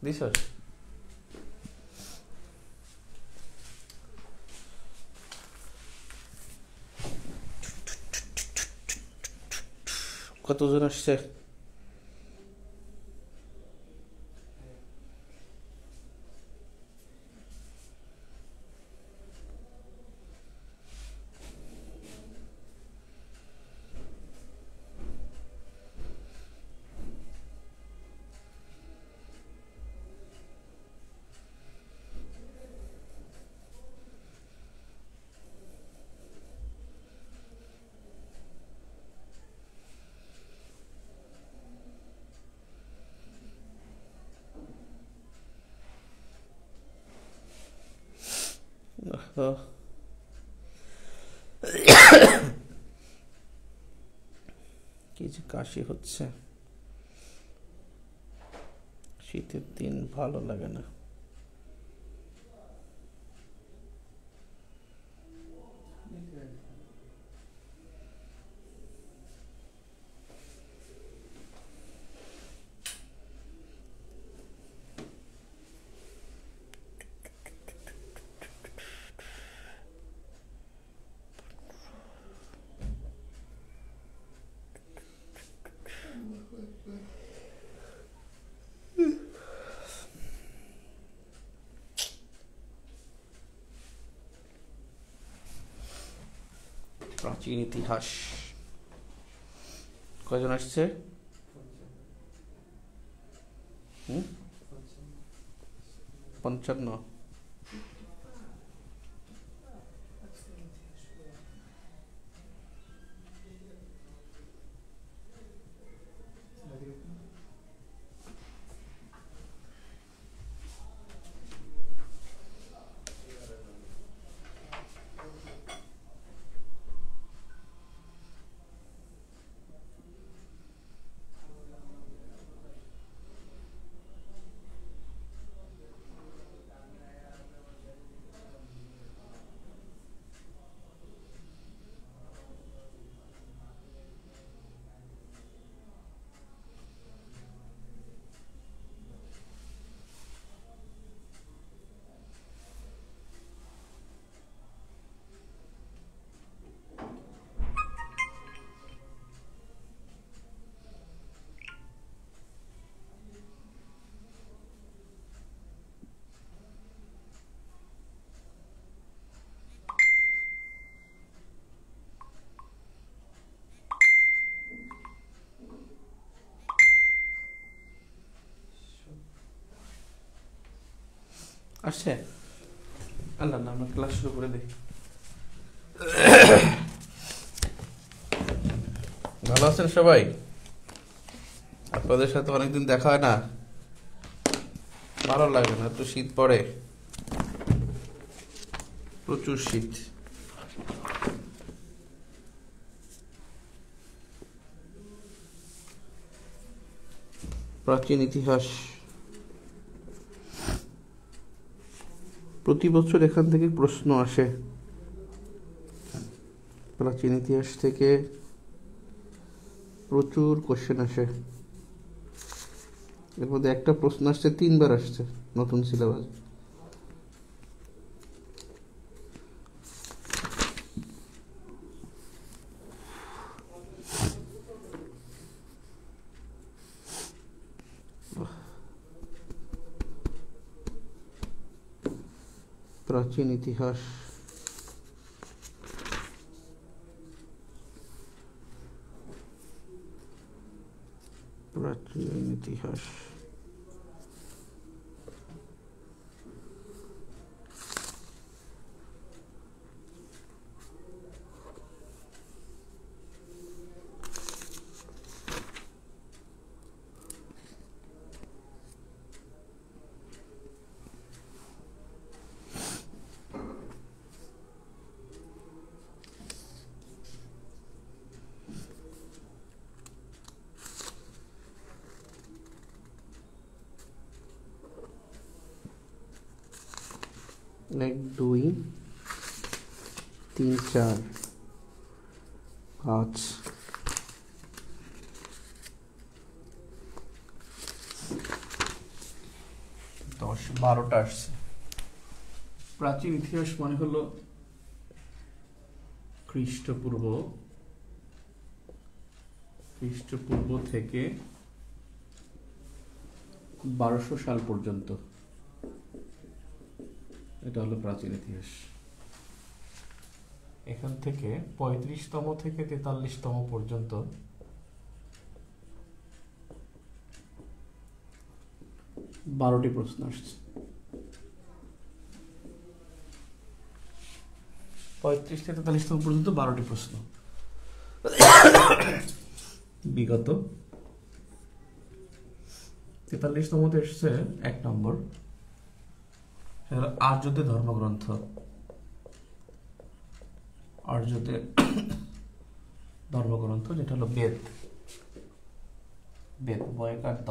দিছস কতজন আসছে? কি যে কাশি হচ্ছে, শীতের দিন ভালো লাগে না। প্রাচীন ইতিহাস কয়জন আসছে? 55। আসছে? আল্লাহ না, আমরা ক্লাস শুরু করে দিই। ভালো আছেন সবাই? আপনাদের সাথে অনেকদিন দেখা হয় না, ভালো লাগে না। একটু শীত পড়ে, প্রচুর শীত। প্রাচীন ইতিহাস, প্রতি বছর এখান থেকে প্রশ্ন আসে। প্রাচীন ইতিহাস থেকে প্রচুর কোশ্চেন আসে। এর মধ্যে একটা প্রশ্ন আসছে 3 বার আসছে নতুন সিলেবাস। প্রাচীন ইতিহাস, প্রাচীন ইতিহাস। एक 2 3 4 5 6 10 12টা আসছে। প্রাচীন ইতিহাস মানে হলো খ্রিস্টপূর্ব থেকে 1200 সাল পর্যন্ত, এটা হলো প্রাচীন ইতিহাস। এখান থেকে 35তম থেকে 43তম পর্যন্ত 12টি প্রশ্ন আসছে। 35 থেকে 43তম পর্যন্ত 12টি প্রশ্ন। বিগত 43তমতে এসছে 1 নম্বর, আর্যদের ধর্মগ্রন্থ। আর্যদের ধর্মগ্রন্থ যেটা হলো বেদ, বয়কার দ।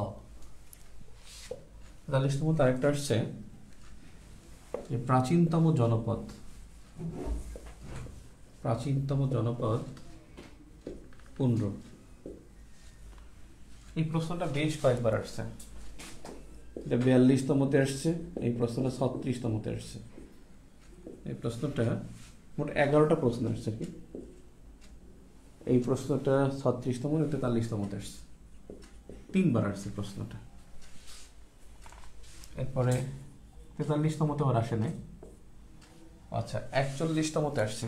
43তমতে আরেকটা আসছে যে প্রাচীনতম জনপদ পুন্ড। এই প্রশ্নটা বেশ কয়েকবার আসছে। এটা 42তমতে আসছে, এই প্রশ্নটা 36তমতে আসছে। এই প্রশ্নটা মোট 11টা প্রশ্ন আসছে কি। এই প্রশ্নটা 36তম 43তমতে আসছে, 3বার আসছে প্রশ্নটা। এরপরে 43তমতে আবার আসে নাই। আচ্ছা, 41তমতে আসছে,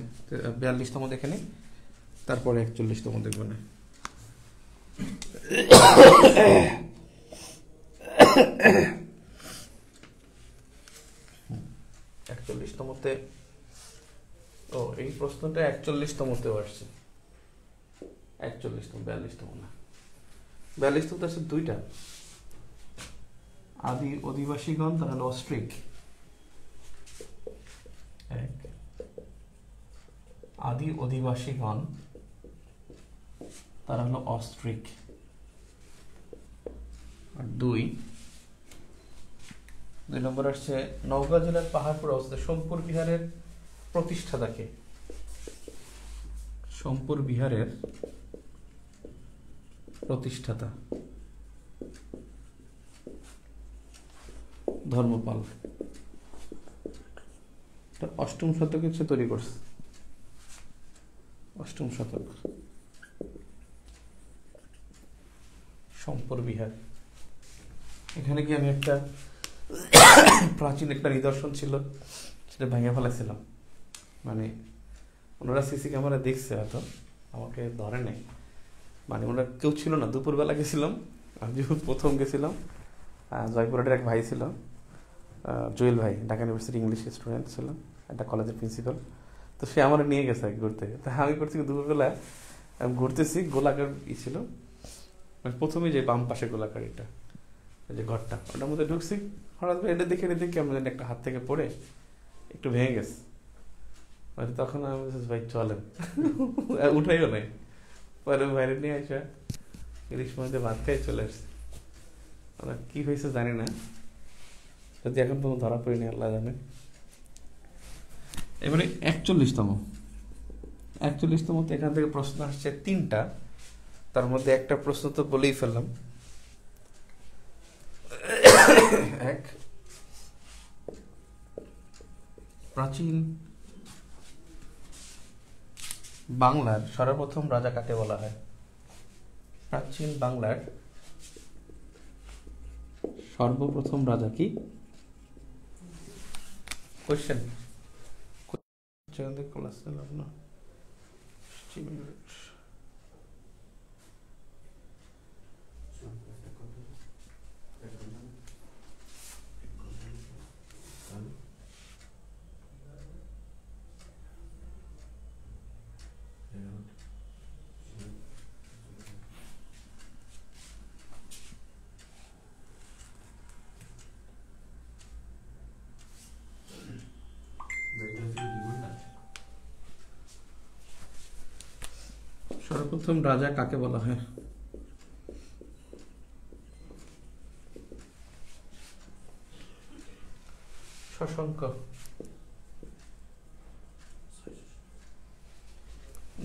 42তম দেখে নিই, তারপরে 41তম দেখবে না। 41তমতে, ও এই প্রশ্নটা 41তমতেও আসছে। 41তম, 42তম না। 42তম আছে 2টা। আদি অধিবাসীগণ, তারা হলো অস্ট্রিক। আদি অধিবাসীগণ, তারা হলো অস্ট্রিক। আর 2 নম্বর আসছে নওগাঁ জেলার পাহাড়পুর অবস্থিত সোমপুর বিহারের প্রতিষ্ঠাতাকে। সোমপুর বিহারের প্রতিষ্ঠাতা ধর্মপাল। 8ম শতকে সে তৈরি করছে, 8ম শতক। সোমপুর বিহার, এখানে কি আমি একটা প্রাচীন একটা নিদর্শন ছিল সেটা ভেঙে ফেলেছিলাম। মানে ওনারা সিসি ক্যামেরা দেখছে, হয়তো আমাকে ধরে নেই। মানে ওনারা কেউ ছিল না, দুপুরবেলা গেছিলাম, আমি যখন প্রথম গেছিলাম। জয়পুরহাটের এক ভাই ছিল, জুয়েল ভাই, ঢাকা ইউনিভার্সিটি ইংলিশ স্টুডেন্ট ছিল, একটা কলেজের প্রিন্সিপাল। তো সে আমার নিয়ে গেছে ঘুরতে। তা আমি করছি দুপুরবেলা ঘুরতেছি, গোলাকার ছিল, প্রথমে যে বাম পাশে গোলাকার এটা যে ঘরটা, ওটার মধ্যে ঢুকছি। হঠাৎ এটা দেখে কেমন একটা হাত থেকে পড়ে একটু ভেঙে গেছে। তখন আমি ভাই চলেন, উঠাইও নাই। পরে বাইরে নিয়ে আসা ইলিশ মাঝে ভাত খাই চলে আসছে। কি হয়েছে জানি না, যদি এখন পর্যন্ত ধরা পড়িনি, আল্লাহ জানে। এবারে 41তম এখান থেকে প্রশ্ন আসছে 3টা, তার মধ্যে একটা প্রশ্ন তো বলেই ফেললাম। এক, প্রাচীন বাংলার সর্বপ্রথম রাজা কাকে বলা হয়? প্রাচীন বাংলার সর্বপ্রথম রাজা কি? কোশ্চেন ক্লাস নিলাম না। সর্বপ্রথম রাজা কাকে বলা হয়? শশাঙ্ক।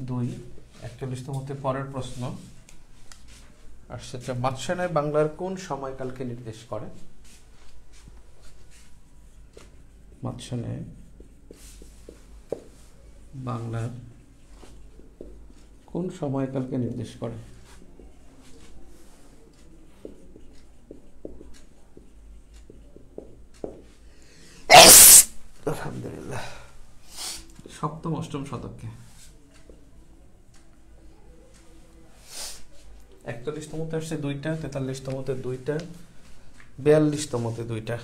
2 41তম পরের প্রশ্ন আসছে, মাতসেনায় বাংলার কোন সময়কালকে নির্দেশ করে? মাঝখানে বাংলার কোন সময়কালকে নির্দেশ করে? আলহামদুলিল্লাহ, সপ্তম অষ্টম শতককে। 41তমতে আসছে 2টা, 43তমতে 2টা, 42তমতে 2টা,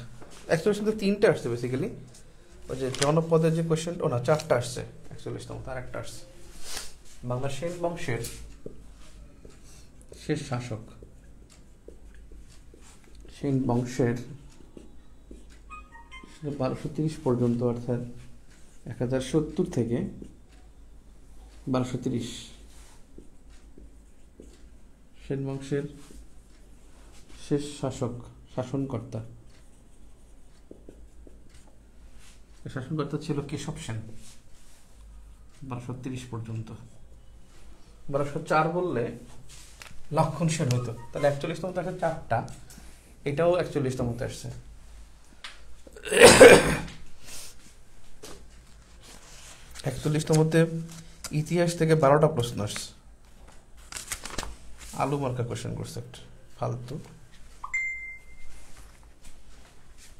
41তমতে 3টা আসছে বেসিক্যালি। ওই যে জনপদের যে কোয়েশ্চেন, ও না 4টা আসছে 41তমতে, আর একটা আসছে। বাংলা সেন বংশের শেষ শাসক, সেন বংশের 1230 পর্যন্ত, অর্থাৎ 1070 থেকে 1230, সেন বংশের শেষ শাসক, শাসনকর্তা। শাসনকর্তা ছিল কেশব সেন, 1230 পর্যন্ত। 1204 বললে লক্ষণ সেন হতো, তাহলে 41তমতে আসে 4টা, এটাও 41তমতে আসছে। 41তমতে ইতিহাস থেকে 12টা প্রশ্ন আসছে, আলু মার্কা কোয়েশ্চেন করছে একটা ফালতু।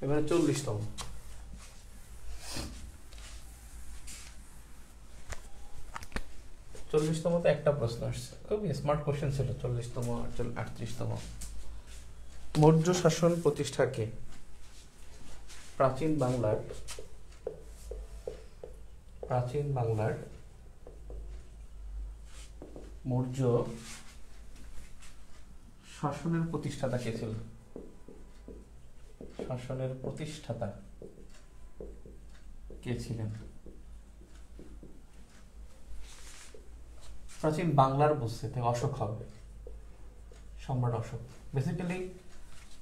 এবারে 40তম, 40তমতে একটা প্রশ্ন আসছে, খুবই স্মার্ট কোয়েশ্চেন ছিল। 40তম, 38তম, মৌর্য শাসন প্রতিষ্ঠাকে প্রাচীন বাংলার মৌর্য শাসনের প্রতিষ্ঠাতা কে ছিল? শাসনের প্রতিষ্ঠাতা কে ছিলেন? প্রাচীন বাংলার বলছে, থেকে অশোক হবে, সম্রাট অশোক। বেসিক্যালি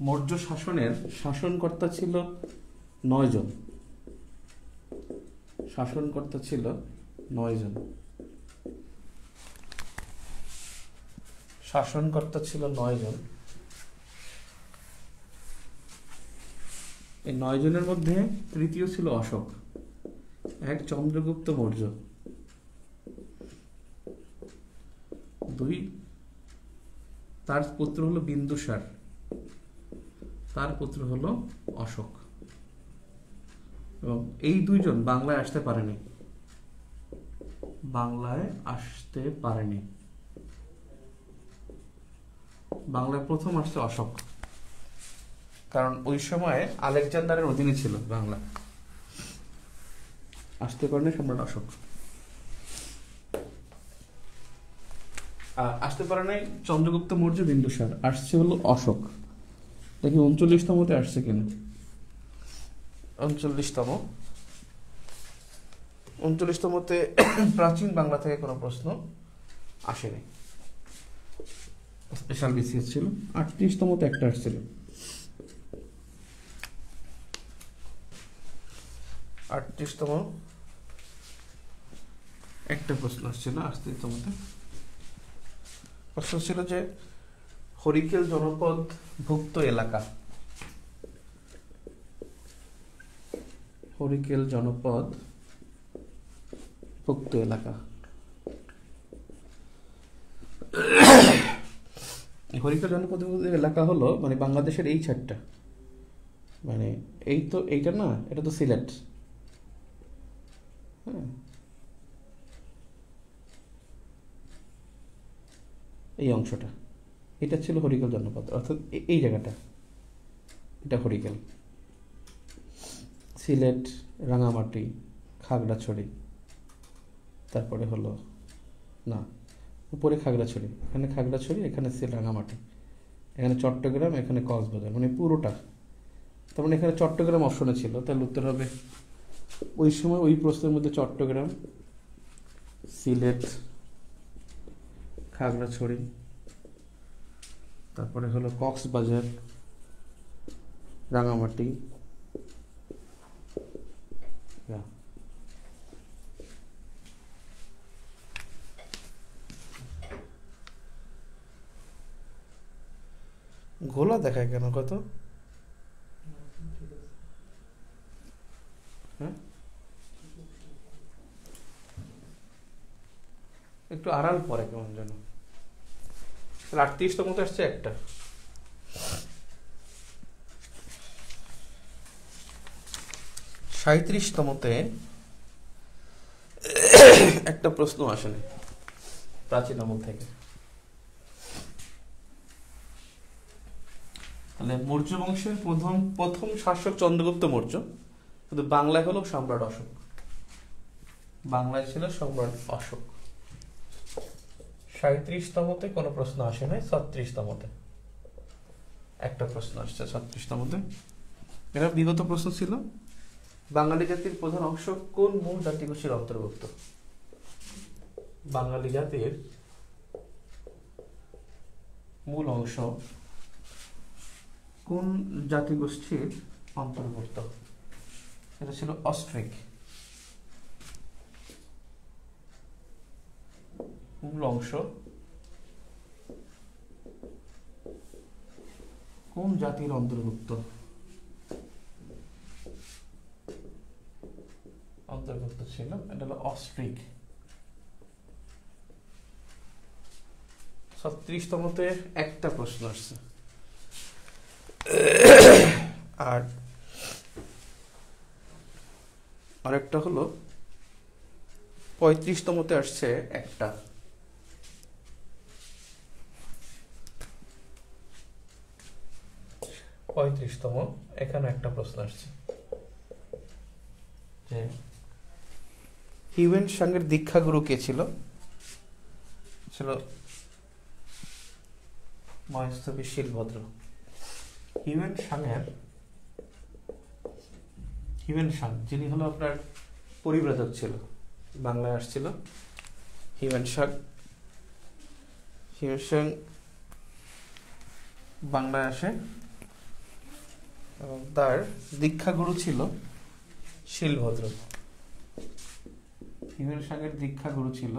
মৌর্য শাসনের শাসনকর্তা ছিল 9 জন, শাসনকর্তা ছিল 9 জন, শাসনকর্তা ছিল 9 জন। এই 9 জনের মধ্যে তৃতীয় ছিল অশোক, এক চন্দ্রগুপ্ত মৌর্য, 2 তার পুত্র হলো বিন্দুসার, তার পুত্র হলো অশোক। এবং এই 2 জন বাংলায় আসতে পারেনি, বাংলায় প্রথম আসছে অশোক, কারণ ওই সময় আলেকজান্ডারের অধীনে ছিল বাংলা, আসতে পারেনি সম্রাট অশোক। আসতে পারে নাই চন্দ্রগুপ্ত মৌর্য, বিন্দুসার, আসছে হলো অশোক। দেখি 39তমতে আসছে কিনা। 39তমতে প্রাচীন বাংলা থেকে কোনো প্রশ্ন আসেনি, স্পেশাল বিসিএস ছিল। 38তমতে একটা আসছিল, 38তম একটা প্রশ্ন আসছিল। 38তমতে প্রশ্ন ছিল যে হরিকেল জনপদ ভুক্ত এলাকা, হরিকেল জনপদ ভুক্ত এলাকা। হরিকেল জনপদ এলাকা হলো মানে বাংলাদেশের এই ছাড়টা, মানে এই তো এইটা না, এটা তো সিলেট, হ্যাঁ, এই অংশটা, এটা ছিল হরিকেল জনপদ, অর্থাৎ এই জায়গাটা, এটা হরিকেল। সিলেট, রাঙামাটি, খাগড়াছড়ি, তারপরে হলো না উপরে খাগড়াছড়ি, এখানে খাগড়াছড়ি, এখানে রাঙামাটি, এখানে চট্টগ্রাম, এখানে কক্সবাজার, মানে পুরোটা। তার মানে এখানে চট্টগ্রাম অপশনে ছিল, তাহলে উত্তর হবে ওই সময় ওই প্রশ্নের মধ্যে চট্টগ্রাম, সিলেট, খাগড়াছড়ি, তারপরে হলো কক্সবাজার, রাঙামাটি, ঘোলা দেখায় কেন কত? হ্যাঁ, একটু আড়াল পরে কেমন যেন। 38তমতে আসছে একটা। সাঁইত্রিশতমতে একটা প্রশ্ন আসেনি প্রাচীন আমল থেকে। তাহলে মৌর্য বংশের প্রথম শাসক চন্দ্রগুপ্ত মৌর্য, কিন্তু বাংলায় হলো সম্রাট অশোক। বাংলায় ছিল সম্রাট অশোক। 37তমতে কোনো প্রশ্ন আসে নাই। 36তমতে একটা প্রশ্ন আসছে। 36তমতে এটা বিগত প্রশ্ন ছিল। বাঙালি জাতির প্রধান অংশ কোন মূল জাতিগোষ্ঠীর অন্তর্ভুক্ত? বাঙালি জাতির মূল অংশ কোন জাতিগোষ্ঠীর অন্তর্ভুক্ত? এটা ছিল অস্ট্রিক। মূল অংশ কোন জাতির অন্তর্ভুক্ত ছিল? এটা হলো অস্ট্রিক। 36তমতে একটা প্রশ্ন আসছে। আর আরেকটা হলো 35তমতে আসছে একটা। এখানে একটা প্রশ্ন আসছে যে হিউয়েন সাংয়ের দীক্ষাগুরু কে ছিল? ছিল মহেশতবী শিলভদ্র। হিউয়েন সাং যিনি হলো আপনার পরিব্রাজক ছিল, বাংলায় আসছিল। হিউয়েন সাং বাংলায় আসে এবং তার দীক্ষাগুরু ছিল শিলভদ্র। হিউয়েন সাংয়ের দীক্ষাগুরু ছিল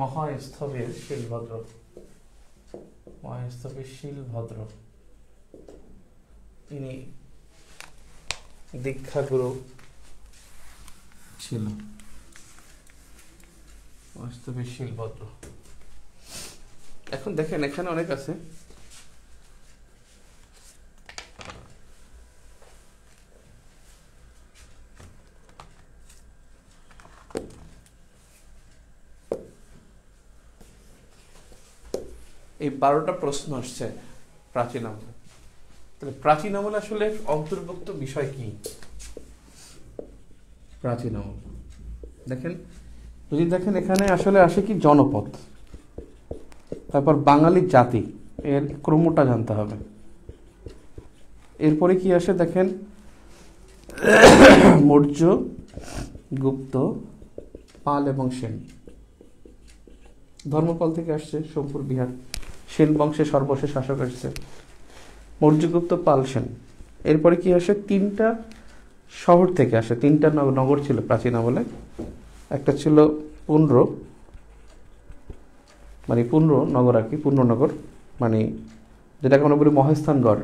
মহাস্থবির শিলভদ্র। তিনি দীক্ষাগুরু ছিল মহাস্থবির শিলভদ্র। এখন দেখেন এখানে অনেক আছে। এই 12টা প্রশ্ন আসছে প্রাচীন আমলে। তাহলে প্রাচীন আমলে আসলে অন্তর্ভুক্ত বিষয় কি? প্রাচীন আমল দেখেন, যদি দেখেন এখানে আসলে আসে কি জনপদ, তারপর বাঙালি জাতি, এর ক্রমটা জানতে হবে। এরপরে কি আসে দেখেন, মৌর্য, গুপ্ত, পাল এবং সেন। ধর্মপাল থেকে আসছে সোমপুর বিহার। সেন বংশের সর্বশেষ শাসক আসছে মৌর্যগুপ্ত, পাল, সেন। এরপরে কি আসে, 3টা শহর থেকে আসে। 3টা নগর ছিল প্রাচীন আমলে। একটা ছিল পুন্ড্র, মানে পুন্ড্র নগর আর কি, পুণ্যনগর, মানে যেটাকে আমরা বলি মহেস্থানগড়।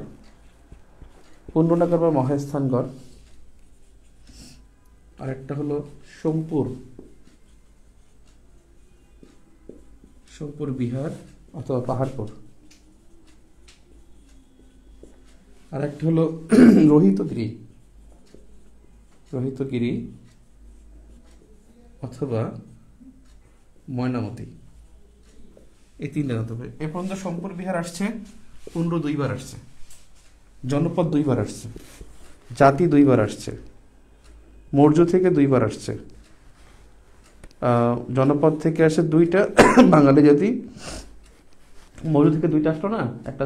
পুণ্যনগর বা মহেস্থানগড়। আর একটা হলো সোমপুর বিহার অথবা পাহাড়পুর। আর একটা হলো রোহিতগিরি অথবা ময়নামতি। এই 3টা জানতে হবে। এ পর্যন্ত সোমপুর বিহার আসছে, পুন্ড্র 2বার আসছে, জনপদ 2বার আসছে, জাতি 2বার আসছে, মৌর্য থেকে 2বার আসছে, জনপদ থেকে আসে 2টা বাঙালি জাতি। মৌর্য থেকে 2টা আসলো না, একটা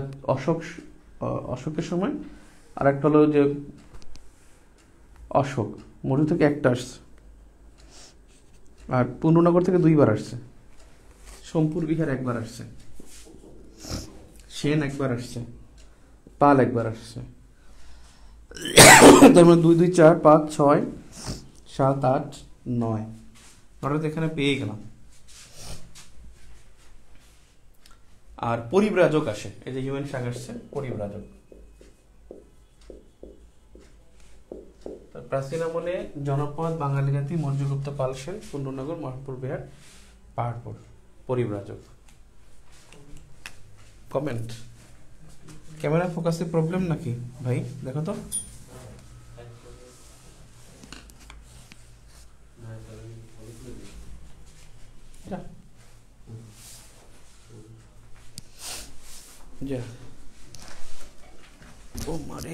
অশোকের সময়, আর একটা হলো যে অশোক। মৌর্য থেকে একটা আসছে। আর পুণ্যনগর থেকে 2বার আসছে। সোমপুর বিহার 1বার আসছে, সেন 1বার আসছে, পাল 1বার আসছে। তার মানে 2, 2, 4, 5, 6, 7, 8, 9 অর্থাৎ এখানে পেয়ে গেলাম। আর পরিব্রাজক আসে, এই যে হিউয়েন সাং আসছে, পরিব্রাজক। প্রাচীন আমলে জনপদ বাঙালি জাতি মৌর্যগুপ্ত পাল Sen কুণ্ডনগর Mahapur Bihar Paharpur পরিব্রাজক। Comment. Camera ফোকাসে problem নাকি ভাই? দেখো তো। যা ও মারে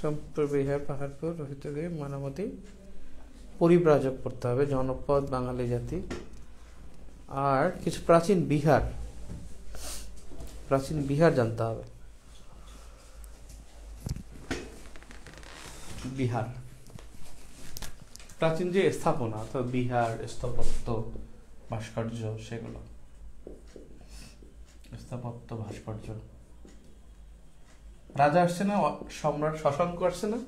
সম্পূর্ণ বিহার পাহাড়পুর রোহিত দেব মানামতি পরিব্রাজক পড়তে হবে, জনপদ বাঙালি জাতি, আর কিছু প্রাচীন বিহার জানতে হবে। বিহার প্রাচীন যে স্থাপনা অর্থাৎ বিহার, স্থাপত্য, ভাস্কর্য, সেগুলো স্থাপত্য ভাস্কর্য। রাজা আসছে না, সম্রাট শশাঙ্ক আসছে না,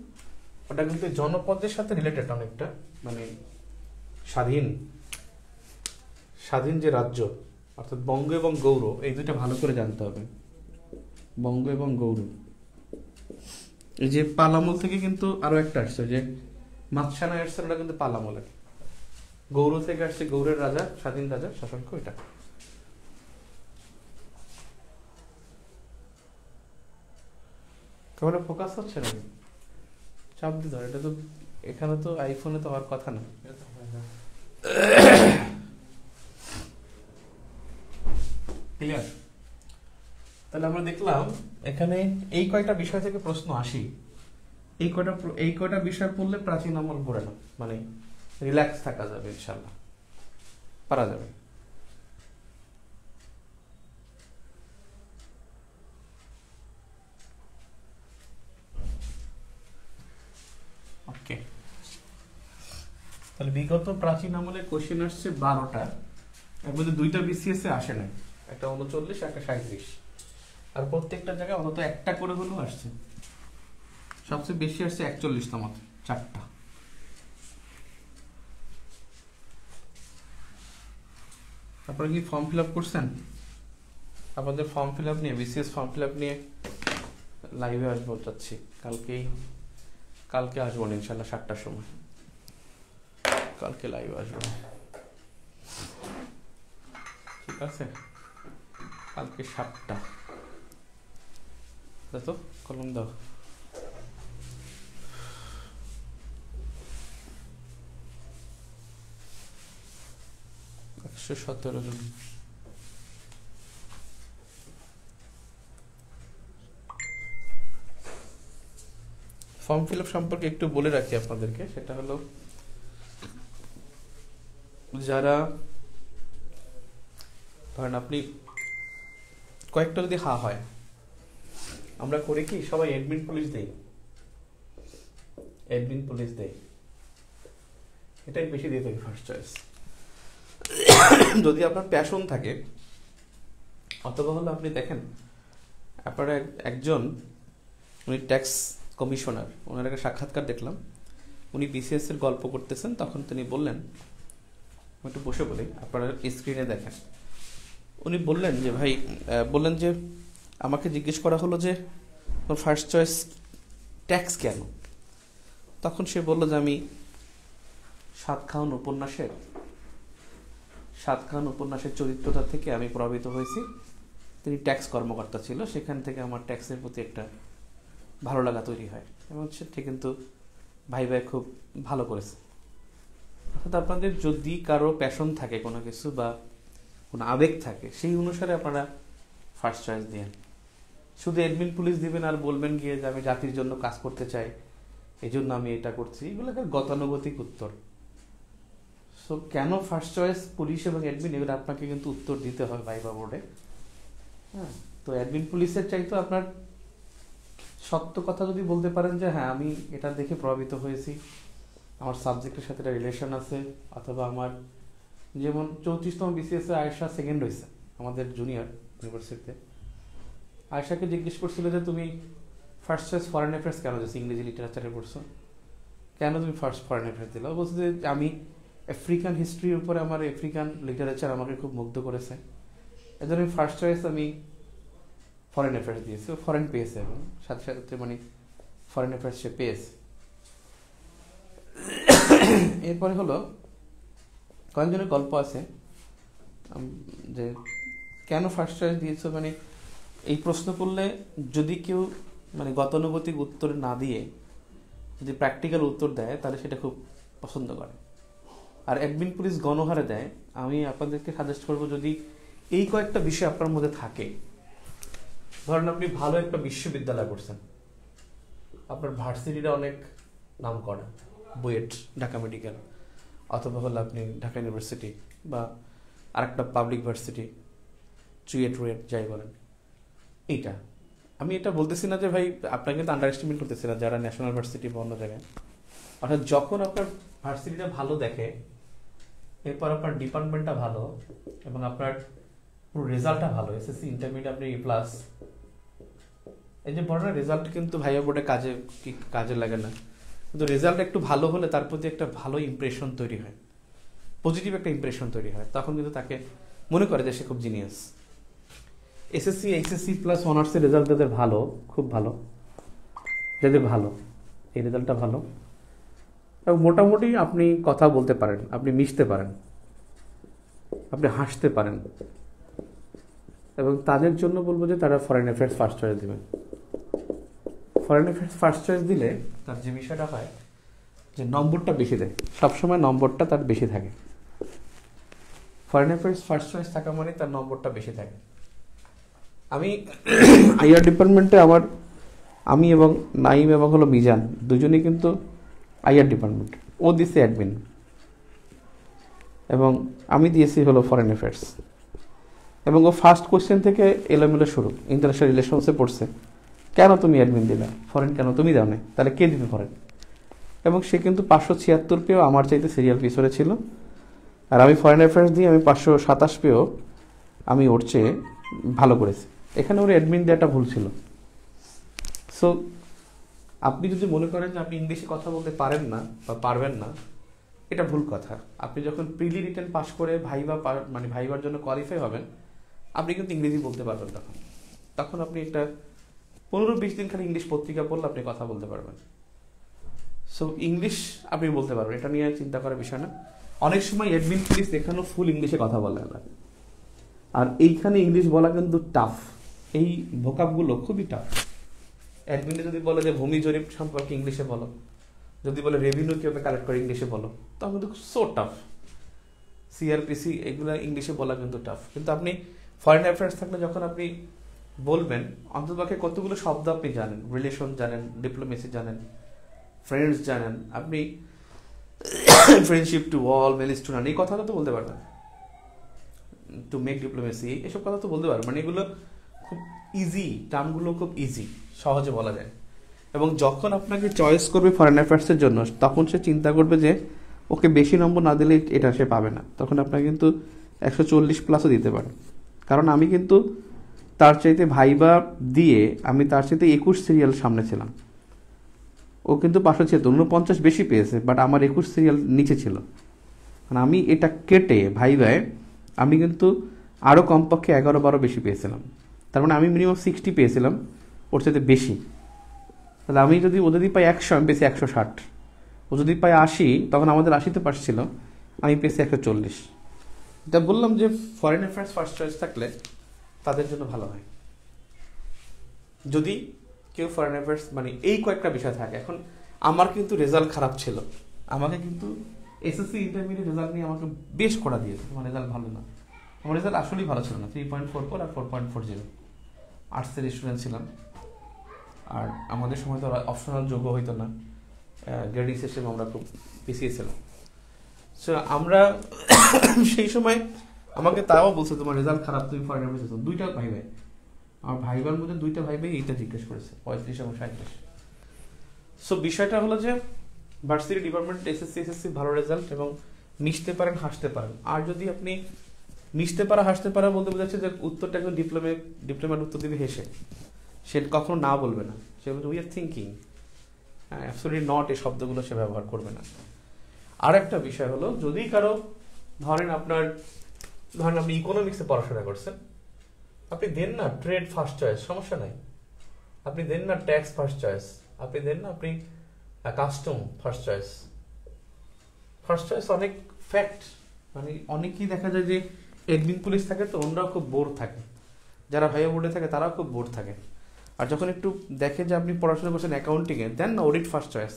ওটা কিন্তু জনপদের সাথে রিলেটেড অনেকটা, মানে স্বাধীন যে রাজ্য অর্থাৎ বঙ্গ এবং গৌড়, এই দুইটা ভালো করে জানতে হবে। বঙ্গ এবং গৌড়, এই যে পাল আমল থেকে কিন্তু আরো একটা আসছে, যে মাতসানা আসছে, ওটা কিন্তু পাল আমলের। গৌড় থেকে আসছে গৌড়ের রাজা, স্বাধীন রাজা শশাঙ্ক, এটা। ক্যামেরা ফোকাস হচ্ছে না, চাপ দিতে হয়। এটা তো এখানে তো আইফোনে তো হওয়ার কথা না। ক্লিয়ার? তাহলে আমরা দেখলাম এখানে এই কয়টা বিষয় থেকে প্রশ্ন আসি। এই কয়টা বিষয় পড়লে প্রাচীন আমল পড়ে না, মানে রিল্যাক্স থাকা যাবে, ইনশাল্লাহ পারা যাবে। ওকে, তাহলে বিগত প্রাচীন আমলের কোশ্চেন আসছে 12টা, এর মধ্যে 2টা বিসিএস এ আসে না, একটা 39, একটা 37, আর প্রত্যেকটা জায়গায় অন্তত একটা করে হলেও আসছে। সবচেয়ে বেশি আসছে 41তম, 4টা। আপনারা কি ফর্ম ফিল আপ করছেন? আপনাদের ফর্ম ফিল আপ নিয়ে, বিসিএস ফর্ম ফিল আপ নিয়ে লাইভে আসবো চাচ্ছি, কালকে আসবো ইনশাল্লাহ 7টার সময়, কালকে লাইভে আসবো, ঠিক আছে? কালকে 7টা। তো কলম দাও। একশো 17 জন। ফর্ম ফিল আপ সম্পর্কে একটু বলে রাখি আপনাদেরকে, সেটা হলো যারা ধরেন আপনি কয়েকটা যদি হয়, আমরা করি কি সবাই অ্যাডমিন পুলিশ দেই, এটাই বেশি দিয়ে থাকি ফার্স্ট চয়েস। যদি আপনার প্যাশন থাকে, অথবা হলো আপনি দেখেন আপনারা একজন, উনি ট্যাক্স কমিশনার, ওনার একটা সাক্ষাৎকার দেখলাম, উনি বিসিএস এর গল্প করতেছেন, তখন তিনি বললেন, একটু বসে বলি, আপনারা স্ক্রিনে দেখেন, উনি বললেন যে ভাই, বললেন যে আমাকে জিজ্ঞেস করা হলো যে ফার্স্ট চয়েস ট্যাক্স কেন? তখন সে বলল যে আমি সাতখান উপন্যাসের চরিত্রটা থেকে আমি প্রভাবিত হয়েছি। তিনি ট্যাক্স কর্মকর্তা ছিল, সেখান থেকে আমার ট্যাক্সের প্রতি একটা ভালো লাগা তৈরি হয়, এবং সেটা কিন্তু ভাই খুব ভালো করেছে। অর্থাৎ আপনাদের যদি কারো প্যাশন থাকে কোনো কিছু বা কোনো আবেগ থাকে, সেই অনুসারে আপনারা ফার্স্ট চয়েস দিন। শুধু অ্যাডমিন পুলিশ দিবেন আর বলবেন গিয়ে যে আমি জাতির জন্য কাজ করতে চাই, এই জন্য আমি এটা করছি, এগুলো গতানুগতিক উত্তর। সো কেন ফার্স্ট চয়েস পুলিশ এবং অ্যাডমিন, এগুলো আপনাকে কিন্তু উত্তর দিতে হয় ভাইবা বোর্ডে। হ্যাঁ, তো অ্যাডমিন পুলিশের চাইতো আপনার সত্য কথা যদি বলতে পারেন যে হ্যাঁ আমি এটা দেখে প্রভাবিত হয়েছি, আমার সাবজেক্টের সাথে একটা রিলেশন আছে, অথবা আমার যেমন 34তম বিসিএস এ আয়েশা সেকেন্ড হয়েছে আমাদের জুনিয়র ইউনিভার্সিটিতে। আয়েশাকে জিজ্ঞেস করছিল যে তুমি ফার্স্ট চয়েস ফরেন অ্যাফেয়ার্স কেন দিয়েছো, ইংরেজি লিটারেচারে পড়ছো, কেন তুমি ফার্স্ট ফরেন অ্যাফেয়ার্স দিলে? বলছে যে আমি আফ্রিকান হিস্ট্রির উপরে, আমার আফ্রিকান লিটারেচার আমাকে খুব মুগ্ধ করেছে, এজন্য আমি ফার্স্ট চয়েস আমি ফরেন অ্যাফেয়ার্স দিয়েছে, ও ফরেন পেয়েছে এবং সাথে সাথে মানে ফরেন অ্যাফেয়ার্স সে পেয়েছে। এরপরে হলো কয়েকজনের গল্প আছে যে কেন ফার্স্ট চয়েস দিয়েছো, মানে এই প্রশ্ন করলে যদি কেউ মানে গতানুগতিক উত্তর না দিয়ে যদি প্র্যাকটিক্যাল উত্তর দেয় তাহলে সেটা খুব পছন্দ করে। আর অ্যাডমিন পুলিশ গণহারে দেয়। আমি আপনাদেরকে সাজেস্ট করবো, যদি এই কয়েকটা বিষয় আপনার মধ্যে থাকে, ধরেন আপনি ভালো একটা বিশ্ববিদ্যালয় করছেন, আপনার ভার্সিটিটা অনেক নাম করা, বুয়েট, ঢাকা মেডিকেল, অথবা হলো আপনি ঢাকা ইউনিভার্সিটি বা আরেকটা পাবলিক ভার্সিটি, চুয়েট রুয়েট যাই বলেন। এইটা আমি এটা বলতেছি না যে ভাই আপনাকে কিন্তু আন্ডার এস্টিমেট করতেছি না যারা ন্যাশনাল ভার্সিটি বা অন্য জায়গায়। অর্থাৎ যখন আপনার ভার্সিটিটা ভালো দেখে, এরপর আপনার ডিপার্টমেন্টটা ভালো এবং আপনার পুরো রেজাল্টটা ভালো, এসএসসি ইন্টারমিডিয়েট আপনি এ প্লাস, এই যে বড় রেজাল্ট কিন্তু ভাইয়া বোর্ডে কাজে লাগে না, কিন্তু রেজাল্ট একটু ভালো হলে তার প্রতি একটা ভালো ইমপ্রেশন তৈরি হয়, পজিটিভ একটা ইমপ্রেশন তৈরি হয়, তখন কিন্তু তাকে মনে করে যে সে খুব জিনিয়াস। এসএসসি এইচএসসি প্লাস অনার্সের রেজাল্ট যাদের ভালো, খুব ভালো, যাদের ভালো এই রেজাল্টটা ভালো এবং মোটামুটি আপনি কথা বলতে পারেন, আপনি মিশতে পারেন, আপনি হাসতে পারেন, এবং তাদের জন্য বলবো যে তারা ফরেন অ্যাফেয়ার্স ফার্স্ট চয়েস দেবেন। ফরেন অ্যাফেয়ার্স ফার্স্ট চয়েস দিলে তার যে বিষয়টা হয় যে নম্বরটা বেশি দেয়, সবসময় নম্বরটা তার বেশি থাকে। ফরেন অ্যাফেয়ার্স ফার্স্ট চয়েস থাকা মানে তার নম্বরটা বেশি থাকে। আমি আইআর ডিপার্টমেন্টে আমি এবং নাইম এবং হলো মিজান দুজনেই কিন্তু আইআর ডিপার্টমেন্ট, ও দিয়েছে অ্যাডমিন এবং আমি দিয়েছি হলো ফরেন অ্যাফেয়ার্স, এবং ও ফার্স্ট কোশ্চেন থেকে এলোমেলো শুরু, ইন্টারন্যাশনাল রিলেশনসে পড়ছে, কেন তুমি অ্যাডমিন দিলা, ফরেন কেন তুমি দাও না, তাহলে কে দিবে ফরেন? এবং সে কিন্তু 576 পেয়েও আমার চাইতে সিরিয়াল পিছনে ছিল, আর আমি ফরেন অ্যাফেয়ার্স দিয়ে আমি 527 পেয়েও আমি ওর চেয়ে ভালো করেছি। এখানে ওর অ্যাডমিন দেওয়াটা ভুল ছিল। সো আপনি যদি মনে করেন যে আপনি ইংলিশে কথা বলতে পারেন না বা পারবেন না, এটা ভুল কথা। আপনি যখন প্রিলি রিটেন পাস করে ভাইবার জন্য কোয়ালিফাই হবেন, আপনি কিন্তু ইংরেজি বলতে পারবেন। তখন আপনি একটা 15-20 দিন খালি ইংলিশ পত্রিকা পড়লে আপনি কথা বলতে পারবেন। সো ইংলিশ আপনি বলতে পারবেন, এটা নিয়ে চিন্তা করার বিষয় না। অনেক সময় অ্যাডমিন পুলিশ এখানেও ফুল ইংলিশে কথা বলে না, আর এইখানে ইংলিশ বলা কিন্তু টাফ, এই ভোকাবগুলো খুবই টাফ। অ্যাডমিনে যদি বলে যে ভূমি জরিপ সম্পর্কে ইংলিশে বলো, যদি বলে রেভিনিউ কীভাবে কালেক্ট করে ইংলিশে বলো, তখন কিন্তু সো টাফ। সিআরপিসি এগুলো ইংলিশে বলা কিন্তু টাফ। কিন্তু আপনি ফরেন অ্যাফেয়ার্স থাকলে যখন আপনি বলবেন, অন্ততপক্ষে কতগুলো শব্দ আপনি জানেন, রিলেশন জানেন, ডিপ্লোমেসি জানেন, ফ্রেন্ডস জানেন, আপনি friendship to all male student এই কথাটা তো বলতে পারবেন, টু মেক ডিপ্লোমেসি এসব কথা তো বলতে পারবেন। মানে এগুলো খুব ইজি, টার্মগুলো খুব ইজি, সহজে বলা যায়। এবং যখন আপনাকে চয়েস করবে ফরেন অ্যাফেয়ার্সের জন্য, তখন সে চিন্তা করবে যে ওকে বেশি নম্বর না দিলে এটা সে পাবে না, তখন আপনাকে কিন্তু 140+ দিতে পারে। কারণ আমি কিন্তু তার চাইতে ভাইবা দিয়ে আমি তার চাইতে 21 সিরিয়াল সামনে ছিলাম। ও কিন্তু 549 বেশি পেয়েছে, বাট আমার 21 সিরিয়াল নিচে ছিল। মানে আমি এটা কেটে ভাইবায় আমি কিন্তু আরও কমপক্ষে 11-12 বেশি পেয়েছিলাম। তার মানে আমি মিনিমাম 60 পেয়েছিলাম, ওর চাইতে বেশি। তাহলে আমি যদি ও যদি পাই 100, আমি পেয়েছি 160, ও যদি পাই 80, তখন আমাদের 80তে পাস ছিল, আমি পেয়েছি 140। এটা বললাম যে ফরেন অ্যাফেয়ার্স ফার্স্ট চয়েস থাকলে তাদের জন্য ভালো হয়। যদি কেউ ফরেন অ্যাফেয়ার্স মানে এই কয়েকটা বিষয় থাকে। এখন আমার কিন্তু রেজাল্ট খারাপ ছিল, আমাকে কিন্তু এসএসসি ইন্টারমিডিয়েট রেজাল্ট নিয়ে আমাকে বেশ করা দিয়েছে, তোমার রেজাল্ট ভালো না। আমার রেজাল্ট আসলেই ভালো ছিল না, 3.44 আর 4.40। আর্টসের স্টুডেন্ট ছিলাম, আর আমাদের সময় তো অপশনাল যোগ্য হইতো না, গ্রেডিং সিস্টেম আমরা খুব পিছিয়ে ছিলাম। সো আমরা সেই সময় আমাকে তাও বলছে তোমার রেজাল্ট খারাপ, তুমি ফরেন অ্যাফেয়ার্স। 2টা ভাই আমার ভাইবার মধ্যে 2টা ভাই এইটা জিজ্ঞেস করেছে, 35 এবং 37। সো বিষয়টা হলো যে ভার্সিটি ডিপার্টমেন্ট এসএসসি ভালো রেজাল্ট এবং মিশতে পারেন, হাসতে পারেন। আর যদি আপনি মিশতে পারা, হাসতে পারা বলতে বোঝাচ্ছে যে উত্তরটা একজন ডিপ্লোমেট উত্তর দিবে হেসে, সে কখনো না বলবে না, সে বলছে we are thinking, absolutely not, এই শব্দগুলো সে ব্যবহার করবে না। আর একটা বিষয় হলো, যদি কারো ধরেন আপনি ইকোনমিক্সে পড়াশোনা করছেন, আপনি দেন না ট্রেড ফার্স্ট চয়েস, সমস্যা নাই। আপনি দেন না ট্যাক্স ফার্স্ট চয়েস, আপনি দেন না আপনি custom first choice. First choice অনেক ফ্যাক্ট, মানে অনেকেই দেখা যায় যে এডমিন পুলিশ থাকে তো ওনারাও খুব বোর থাকে, যারা ভাইয়া বোর্ডে থাকে তারাও খুব বোর থাকে। আর যখন একটু দেখে যে আপনি পড়াশোনা করছেন অ্যাকাউন্টিংয়ে, দেন না অডিট ফার্স্ট চয়েস,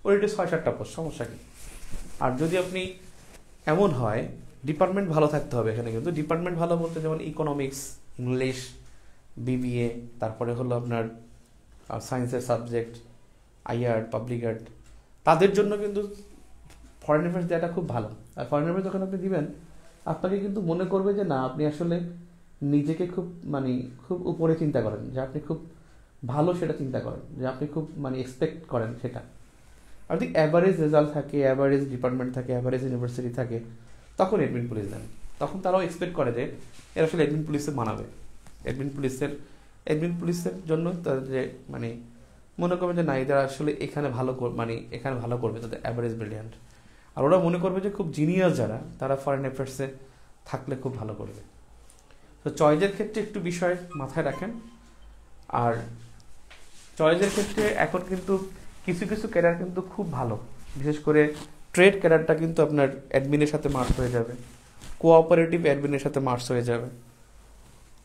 অডিটে 6-7টা পোস্ট, সমস্যা কি। আর যদি আপনি এমন হয় ডিপার্টমেন্ট ভালো থাকতে হবে এখানে, কিন্তু ডিপার্টমেন্ট ভালো বলতে যেমন ইকোনমিক্স, ইংলিশ, বিবিএ, তারপরে হলো আপনার সায়েন্সের সাবজেক্ট, আইআর, পাবলিক আর্ট, তাদের জন্য কিন্তু ফরেন অ্যাফেয়ার্স দেওয়াটা খুব ভালো। আর ফরেন অ্যাফেয়ার্স যখন আপনি দিবেন আপনাকে কিন্তু মনে করবে যে না আপনি আসলে নিজেকে খুব মানে খুব উপরে চিন্তা করেন, যে আপনি খুব ভালো সেটা চিন্তা করেন, যে আপনি খুব মানে এক্সপেক্ট করেন সেটা। আর যদি অ্যাভারেজ রেজাল্ট থাকে, অ্যাভারেজ ডিপার্টমেন্ট থাকে, অ্যাভারেজ ইউনিভার্সিটি থাকে, তখন এডমিন পুলিশ দেন। তখন তারাও এক্সপেক্ট করে যে এরা আসলে এডমিন পুলিশে মানাবে। এডমিন পুলিশের জন্য তাদের যে মানে মনে করবে যে না এরা আসলে এখানে ভালো মানে এখানে ভালো করবে, তাদের অ্যাভারেজ ব্রিলিয়ান্ট। আর ওরা মনে করবে যে খুব জিনিয়াস যারা, তারা ফরেন অ্যাফেয়ার্সে থাকলে খুব ভালো করবে। তো চয়েসের ক্ষেত্রে একটু বিষয় মাথায় রাখেন। আর চয়েসের ক্ষেত্রে এখন কিন্তু কিছু কিছু ক্যারিয়ার কিন্তু খুব ভালো, বিশেষ করে ট্রেড ক্যারিয়ারটা কিন্তু আপনার অ্যাডমিনের সাথে মার্চ হয়ে যাবে, কোঅপারেটিভ অ্যাডমিনের সাথে মার্চ হয়ে যাবে।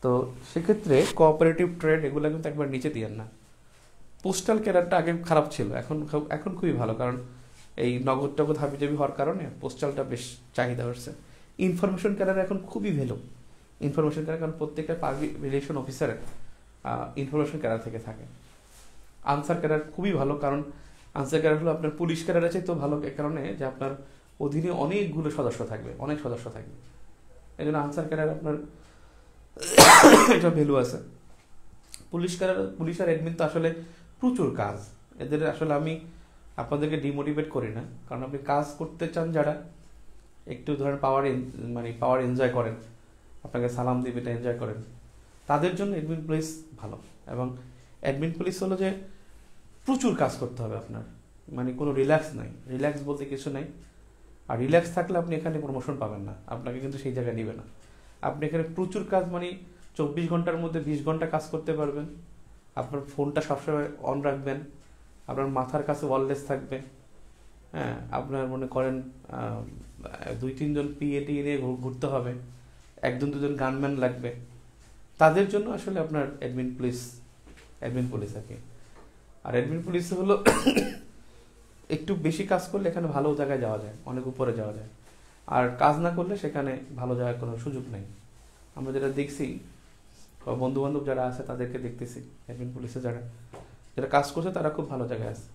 তো সেক্ষেত্রে কোঅপারেটিভ ট্রেড এগুলো কিন্তু একবার নিচে দিয়েন না। পোস্টাল ক্যারিয়ারটা আগে খারাপ ছিল, এখন খুবই ভালো, কারণ এই নগদ টগদ হাবিজাবি হওয়ার কারণে পোস্টালটা বেশ চাহিদা হচ্ছে। ইনফরমেশন ক্যারিয়ার এখন খুবই ভ্যালু, ইনফরমেশন ক্যারিয়ার, কারণ প্রত্যেকটা পাবলিক রিলেশন অফিসারের ইনফরমেশন ক্যারিয়ার থেকে থাকে। আনসার ক্যারিয়ার খুবই ভালো, কারণ আনসার ক্যারিয়ার হলো আপনার পুলিশ ক্যারিয়ার আছে তো ভালো, এ কারণে যে আপনার অধীনে অনেকগুলো সদস্য থাকবে, অনেক সদস্য থাকবে, এই জন্য আনসার ক্যারিয়ার আপনার এটা ভ্যালু আছে। পুলিশ আর অ্যাডমিন তো আসলে প্রচুর কাজ, এদের আসলে আমি আপনাদেরকে ডিমোটিভেট করি না, কারণ আপনি কাজ করতে চান যারা, একটু ধরেন পাওয়ার এনজয় করেন, আপনাকে সালাম দিবে এটা এনজয় করেন, তাদের জন্য অ্যাডমিন পুলিশ ভালো। এবং অ্যাডমিন পুলিশ হলো যে প্রচুর কাজ করতে হবে আপনার, মানে কোনো রিল্যাক্স নাই, রিল্যাক্স বলতে কিছু নাই। আর রিল্যাক্স থাকলে আপনি এখানে প্রমোশন পাবেন না, আপনাকে কিন্তু সেই জায়গায় নেবে না। আপনি এখানে প্রচুর কাজ, মানে 24 ঘন্টার মধ্যে 20 ঘন্টা কাজ করতে পারবেন। আপনার ফোনটা সবসময় অন রাখবেন, আপনার মাথার কাছে ওয়্যারলেস থাকবে, হ্যাঁ, আপনার মনে করেন 2-3 জন পিএটি নিয়ে ঘুরতে হবে, 1-2 জন গানম্যান লাগবে, তাদের জন্য আসলে আপনার অ্যাডমিন পুলিশ আর কি। আর অ্যাডমিন পুলিশ হলো একটু বেশি কাজ করলে এখানে ভালো জায়গায় যাওয়া যায়, অনেক উপরে যাওয়া যায়। আর কাজ না করলে সেখানে ভালো জায়গায় কোনো সুযোগ নেই। আমরা যেটা দেখছি, বন্ধু বান্ধব যারা আছে তাদেরকে দেখতেছি, অ্যাডমিন পুলিশে যারা কাজ করছে তারা খুব ভালো জায়গায় আছে।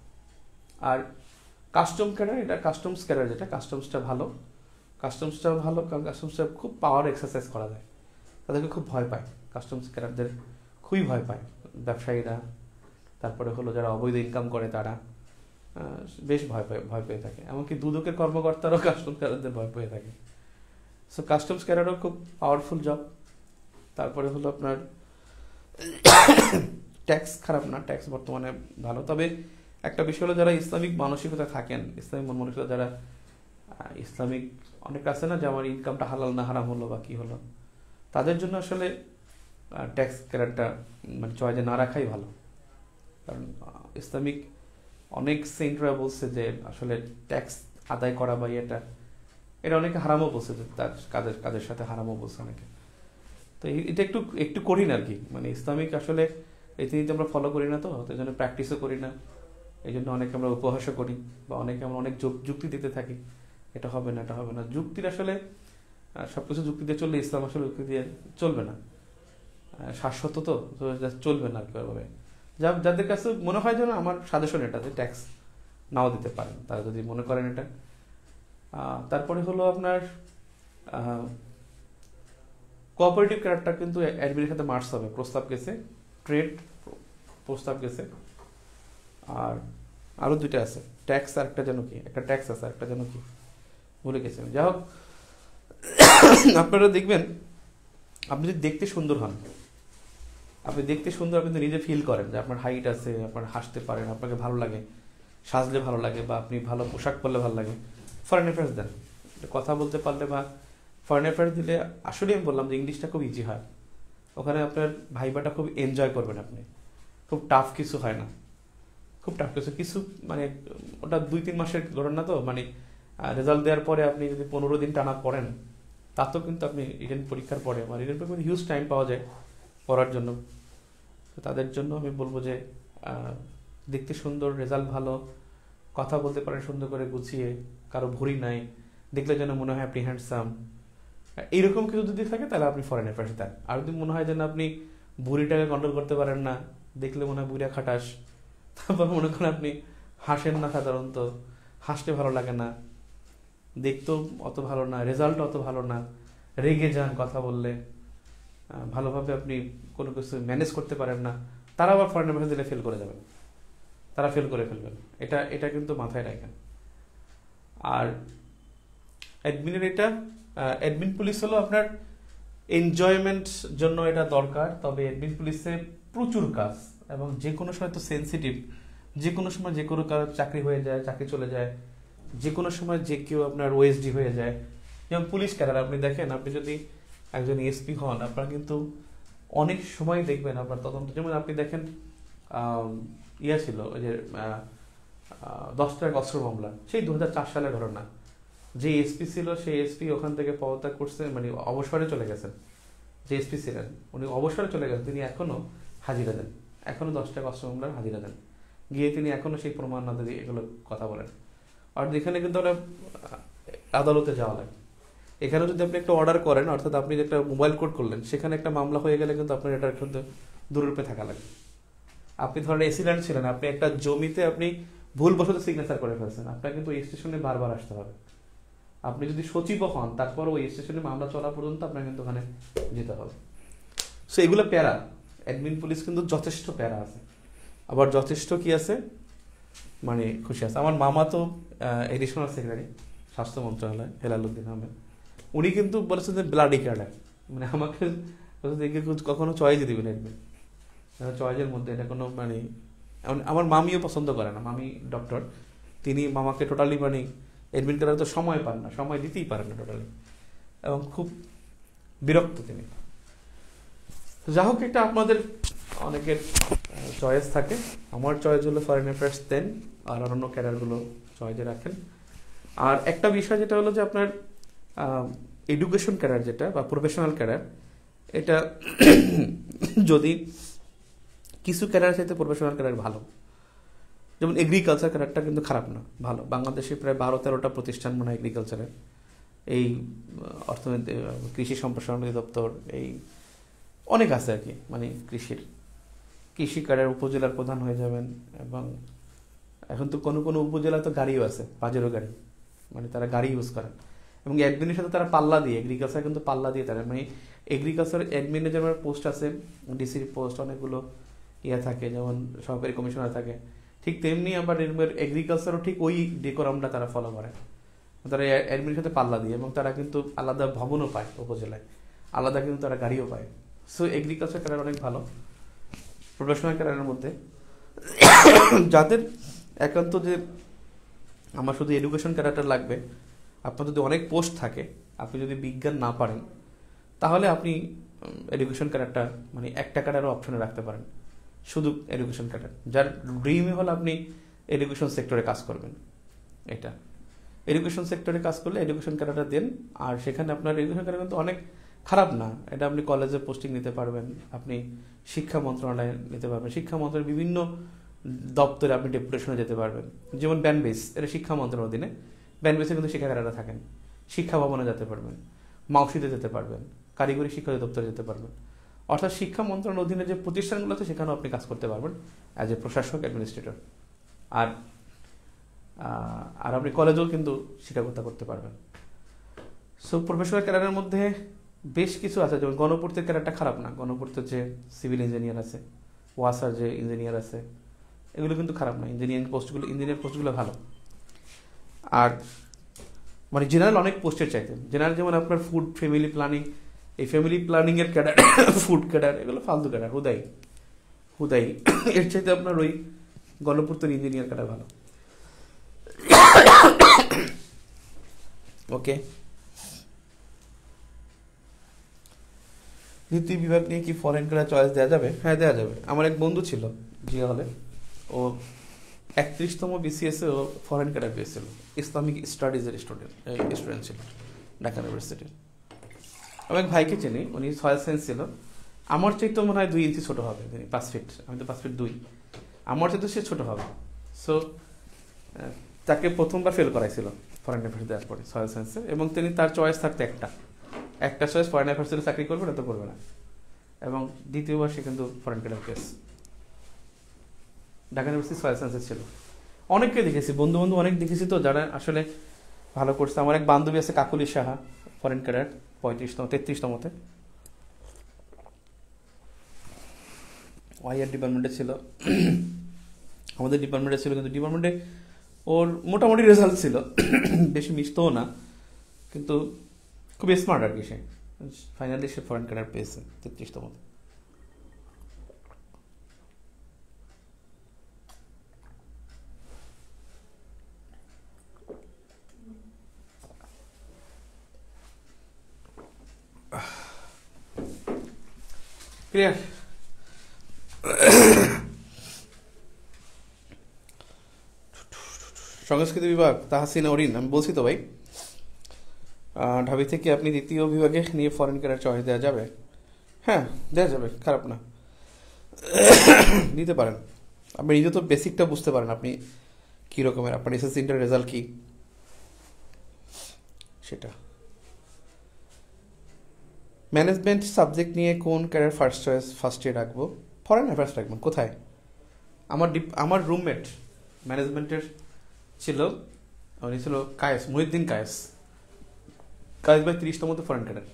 আর কাস্টম ক্যাডার, এটা কাস্টমস ক্যাডার, যেটা কাস্টমসটা ভালো, কারণ কাস্টমসটা খুব পাওয়ার এক্সারসাইজ করা যায়, তাদেরকে খুব ভয় পায়, কাস্টমস ক্যাডারদের খুবই ভয় পায় ব্যবসায়ীরা, তারপরে হলো যারা অবৈধ ইনকাম করে তারা বেশ ভয় পেয়ে থাকে, এমনকি দুদকের কর্মকর্তারাও কাস্টমস ক্যাডারদের ভয় পেয়ে থাকে। সো কাস্টমস ক্যাডারও খুব পাওয়ারফুল জব। তারপরে হলো আপনার ট্যাক্স খারাপ না, ট্যাক্স বর্তমানে ভালো। তবে একটা বিষয় হলো যারা ইসলামিক মানসিকতা থাকেন, ইসলামিক মন মানসিকতা যারা, ইসলামিক অনেক আছে না যে আমার ইনকামটা হালাল না হারাম হলো বা কি হলো, তাদের জন্য আসলে ট্যাক্স ক্যাডারটা মানে চয়েসে না রাখাই ভালো। কারণ ইসলামিক অনেক সেন্টরা বলছে যে আসলে ট্যাক্স আদায় করা বা এটা অনেকে হারামও বলছে, যে তার কাজের সাথে হারামও বলছে অনেকে। তো এটা একটু করি না আর কি, মানে ইসলামিক আসলে এই জিনিসটা আমরা ফলো করি না, তো এই জন্য প্র্যাকটিসও করি না, এই জন্য অনেকে আমরা উপহাসও করি, বা অনেকে আমরা অনেক যুক্তি দিতে থাকি, এটা হবে না। যুক্তির আসলে সবকিছু যুক্তি দিয়ে চললে ইসলাম আসলে যুক্তি দিয়ে চলবে না, শাশ্বত তো চলবে না কিভাবে। যাদের কাছে মনে হয় যেন, আমার সাজেশন এটা যে ট্যাক্স নাও দিতে পারেন তারা যদি মনে করেন এটা। তারপরে হলো আপনার কোঅপারেটিভ ক্যাডারটা কিন্তু অ্যাডমিনের সাথে মার্চ হবে, প্রস্তাব গেছে, ট্রেড প্রস্তাব গেছে, আর আরো 2টা আছে, ট্যাক্স আর একটা যেন কি, একটা ট্যাক্স আছে আর একটা যেন কি ভুলে গেছেন। যাই হোক, আপনারা দেখবেন আপনি যদি দেখতে সুন্দর হন, আপনি কিন্তু নিজে ফিল করেন যে আপনার হাইট আছে, আপনার হাসতে পারেন, আপনাকে ভালো লাগে, সাজলে ভালো লাগে, বা আপনি ভালো পোশাক পরলে ভালো লাগে, ফরেন অ্যাফেয়ার্স দেন। কথা বলতে পারলে বা ফরেন অ্যাফেয়ার্স দিলে, আসলে আমি বললাম যে ইংলিশটা খুব ইজি হয়, ওখানে আপনার ভাইবাটা খুব এনজয় করবেন আপনি, খুব টাফ কিছু হয় না, খুব টাফ কিছু মানে ওটা 2-3 মাসের ঘটনা তো, মানে রেজাল্ট দেওয়ার পরে আপনি যদি 15 দিন টানা পড়েন তাতেও কিন্তু আপনি রিটেন পরীক্ষার পরে, মানে রিটেন পরীক্ষার হিউজ টাইম পাওয়া যায় পড়ার জন্য। তো তাদের জন্য আমি বলবো যে দেখতে সুন্দর, রেজাল্ট ভালো, কথা বলতে পারেন সুন্দর করে গুছিয়ে, কারো ভুঁড়ি নাই, দেখলে যেন মনে হয় আপনি হ্যান্ডসাম, এইরকম কিছু যদি থাকে তাহলে আপনি ফরেন অ্যাফেয়ার্সে দেন। আর যদি মনে হয় যেন আপনি ভুঁড়িটাকে কন্ট্রোল করতে পারেন না, দেখলে মনে হয় বুড়িয়া খাটাস, তারপর মনে করেন আপনি হাসেন না, সাধারণত হাসতে ভালো লাগে না, দেখতেও অত ভালো না, রেজাল্ট অত ভালো না, রেগে যান কথা বললে, ভালোভাবে আপনি কোনো কিছু ম্যানেজ করতে পারেন না, তারা আবার ফরেন অ্যাফেয়ার্স দিলে ফেল করে যাবেন, তারা ফেল করে ফেলবেন। এটা কিন্তু মাথায় রাখেন। আর অ্যাডমিনের অ্যাডমিন পুলিশ হলো আপনার এনজয়মেন্ট জন্য এটা দরকার, তবে অ্যাডমিন পুলিশে প্রচুর কাজ এবং যে কোনো সময় তো সেন্সিটিভ, যে কোনো সময় যে কোনো কারো চাকরি হয়ে যায়, চাকরি চলে যায়, যে কোনো সময় যে কেউ আপনার ওএসডি হয়ে যায়। যেমন পুলিশ ক্যাডার আপনি দেখেন, আপনি যদি একজন এসপি হন, আপনার কিন্তু অনেক সময় দেখবেন আপনার তদন্ত, যেমন আপনি দেখেন ছিল ওই যে 10 টাকা অস্ত্র মামলা, সেই 2004 সালের ঘটনা। যে এসপি ছিল সেই এসপি ওখান থেকে পদত্যাগ করছে, মানে অবসরে চলে গেছেন। যে এসপি ছিলেন উনি অবসরে চলে গেছেন, তিনি এখনো হাজিরা দেন, এখনো 10 টাকা অস্ত্র মামলার হাজিরা দেন, গিয়ে তিনি এখনো সেই প্রমাণ না দিয়ে এগুলো কথা বলেন। আর এখানে কিন্তু আমরা আদালতে যাওয়া লাগে, এখানে যদি আপনি একটা অর্ডার করেন, অর্থাৎ আপনি একটা মোবাইল কোড করলেন, সেখানে একটা মামলা হয়ে গেলে কিন্তু আপনার এটা কিন্তু দূররূপে থাকা লাগে। আপনি ধরেন এসিডেন্ট ছিলেন, আপনি একটা জমিতে আপনি ভুলবশত সিগনেচার করে ফেলছেন, আপনার কিন্তু এই স্টেশনে বারবার আসতে হবে। আপনি যদি সচিব হন, তারপর ওই স্টেশনে মামলা চলা পর্যন্ত আপনার কিন্তু ওখানে যেতে হবে। সো এগুলো প্যারা, অ্যাডমিন পুলিশ কিন্তু যথেষ্ট প্যারা আছে, আবার যথেষ্ট কি আছে মানে খুশি আছে। আমার মামা তো এডিশনাল সেক্রেটারি স্বাস্থ্য মন্ত্রণালয়, হেলালুদ্দিন আহমেদ, উনি কিন্তু বলেছেন যে ব্লাডি ক্যাডার, মানে আমাকে কখনো চয়েসই দিবেন এডমিন, চয়েসের মধ্যে এটা কোনো মানে আমার মামিও পছন্দ করে না, মামি ডক্টর, তিনি মামাকে টোটালি মানে এডমিন করার তো সময় পান না, সময় দিতেই পারেন না টোটালি, এবং খুব বিরক্ত তিনি। যা হোক, এটা আপনাদের অনেকের চয়েস থাকে, আমার চয়েস হলো ফরেন অ্যাফেয়ার্স দেন, আর অন্য ক্যাডারগুলো চয়েসে রাখেন। আর একটা বিষয় যেটা হলো যে আপনার এডুকেশন ক্যাডার যেটা বা প্রফেশনাল ক্যাডার, এটা যদি কিছু ক্যাডার চাইতে প্রফেশনাল ক্যাডার ভালো, যেমন এগ্রিকালচার ক্যাডারটা কিন্তু খারাপ না, ভালো। বাংলাদেশে প্রায় 12-13টা প্রতিষ্ঠান মনে হয় এগ্রিকালচারের, এই অর্থনীতি, কৃষি সম্প্রসারণ অধিদপ্তর, এই অনেক আছে আর কি, মানে কৃষি ক্যাডার উপজেলার প্রধান হয়ে যাবেন। এবং এখন তো কোনো কোনো উপজেলা তো গাড়িও আছে, পাজেরো গাড়ি, মানে তারা গাড়ি ইউজ করেন। এবং অ্যাডমিনের সাথে তারা পাল্লা দিয়ে, এগ্রিকালচার কিন্তু পাল্লা দিয়ে তারা, মানে এগ্রিকালচার অ্যাডমিনের যেমন পোস্ট আছে, ডিসির পোস্ট অনেকগুলো থাকে, যেমন সহকারী কমিশনার থাকে, ঠিক তেমনি আবার এগ্রিকালচারও ঠিক ওই ডেকোরামটা তারা ফলো করে, তারা অ্যাডমিনের সাথে পাল্লা দিয়ে, এবং তারা কিন্তু আলাদা ভবনও পায় উপজেলায়, আলাদা কিন্তু তারা গাড়িও পায়। সো এগ্রিকালচার ক্যাডার অনেক ভালো প্রফেশনাল ক্যাডারের মধ্যে। যাদের একান্ত যে আমার শুধু এডুকেশন ক্যাডারটা লাগবে, আপনার যদি অনেক পোস্ট থাকে, আপনি যদি বিজ্ঞান না পারেন, তাহলে আপনি এডুকেশন ক্যাডারটা মানে একটা ক্যাডারও অপশনে রাখতে পারেন, শুধু এডুকেশন ক্যাডার। যার ড্রিমই হল আপনি এডুকেশন সেক্টরে কাজ করবেন, এটা এডুকেশন সেক্টরে কাজ করলে এডুকেশন ক্যাডারটা দেন। আর সেখানে আপনার এডুকেশন ক্যাডার কিন্তু অনেক খারাপ না, এটা আপনি কলেজে পোস্টিং নিতে পারবেন, আপনি শিক্ষা মন্ত্রণালয়ে নিতে পারবেন, শিক্ষা মন্ত্রণালয়ের বিভিন্ন দপ্তরে আপনি ডেপুটেশনে যেতে পারবেন। যেমন ব্যানবেস, এটা শিক্ষা মন্ত্রণালয়ের অধীনে, ব্যানবেসে কিন্তু শিক্ষা ক্যাডাররা থাকেন, শিক্ষা ভবনে যেতে পারবেন, মাউসিতে যেতে পারবেন, কারিগরি শিক্ষা দপ্তরে যেতে পারবেন। অর্থাৎ শিক্ষা মন্ত্রণালয়ের অধীনে যে প্রতিষ্ঠানগুলো আছে সেখানেও আপনি কাজ করতে পারবেন অ্যাজ এ প্রশাসক, অ্যাডমিনিস্ট্রেটর। আর আপনি কলেজেও কিন্তু শিক্ষকতা করতে পারবেন। সো প্রফেশনাল ক্যাডারের মধ্যে বেশ কিছু আছে, যেমন গণপূর্তের ক্যাডারটা খারাপ না, গণপূর্তের যে সিভিল ইঞ্জিনিয়ার আছে, ওয়াসার যে ইঞ্জিনিয়ার আছে, এগুলো কিন্তু খারাপ না, ইঞ্জিনিয়ারিং পোস্টগুলো ভালো। আর মানে জেনারেল অনেক পোস্টের চাইতেন, জেনারেল যেমন আপনার ফুড, ফ্যামিলি প্ল্যানিং, এই ফ্যামিলি প্ল্যানিংয়ের ক্যাডার, ফুড ক্যাডার, এগুলো ফালতু ক্যাডার, হুদাই এর চাইতে আপনার ওই গণপূর্তের ইঞ্জিনিয়ার ক্যাডার ভালো। ওকে, দ্বিতীয় বিভাগ নিয়ে কি ফরেন ক্যাডার চয়েস দেওয়া যাবে? হ্যাঁ, দেওয়া যাবে। আমার এক বন্ধু ছিল জিয়া হলে, ও 31তম বিসিএসে ও ফরেন ক্যাডার পেয়েছিল, ইসলামিক স্টাডিজের স্টুডেন্ট ছিল ঢাকা ইউনিভার্সিটির। আমি এক ভাইকে চিনি, উনি সয়েল সায়েন্স ছিল, আমার চাইতে মনে হয় 2 ইঞ্চি ছোটো হবে, 5 ফিট, আমি তো 5 ফিট 2, আমার চাইতে সে ছোটো হবে। সো তাকে প্রথমবার ফেল করাইছিল ফরেন অ্যাফেয়ার্স দেওয়ার পরে সয়েল সায়েন্সে, এবং তিনি তার চয়েস থাকতো একটা চয়েস, ফরেন অ্যাফেয়ার্সে চাকরি করবে না তো করবে না, এবং দ্বিতীয়বার সে কিন্তু ফরেন ক্যাডার পেয়েছে। ঢাকা ইউনিভার্সিটি সয়েল সায়েন্সে ছিল। অনেককে দেখেছি, বন্ধু অনেক দেখেছি তো যারা আসলে ভালো করছে। আমার এক বান্ধবী আছে কাকুলি সাহা, ফরেন ক্যাডার 33তমতে, ওয়াইআর ডিপার্টমেন্টে ছিল, আমাদের ডিপার্টমেন্টে ছিল, কিন্তু ডিপার্টমেন্টে ওর মোটামুটি রেজাল্ট ছিল, বেশি মিশতও না, কিন্তু খুবই স্মার্ট আর কি। সে ফাইনালি সে ফরেন ক্যাডার পেয়েছে 33তমতে। ক্লিয়ার? সংস্কৃতি বিভাগ তাহসিন অরিন, আমি বলছি তো ভাই, ঢাবি থেকে আপনি দ্বিতীয় বিভাগে নিয়ে ফরেন ক্যাডার চয়েস দেওয়া যাবে? হ্যাঁ, দেওয়া যাবে, খারাপ না, নিতে পারেন। আপনি নিজে তো বেসিকটা বুঝতে পারেন, আপনি কী রকমের, আপনার এসএসসি ইন্টার রেজাল্ট কী সেটা। ম্যানেজমেন্ট সাবজেক্ট নিয়ে কোন ক্যারিয়ার ফার্স্ট ইয়ার রাখবো? ফরেন অ্যাফেয়ার্স রাখবেন। কোথায়? আমার রুমমেট ম্যানেজমেন্টের ছিল, উনি ছিল কায়েস, মহিউদ্দিন কায়েস ভাই 30তমতে ফরেন ক্যাডার,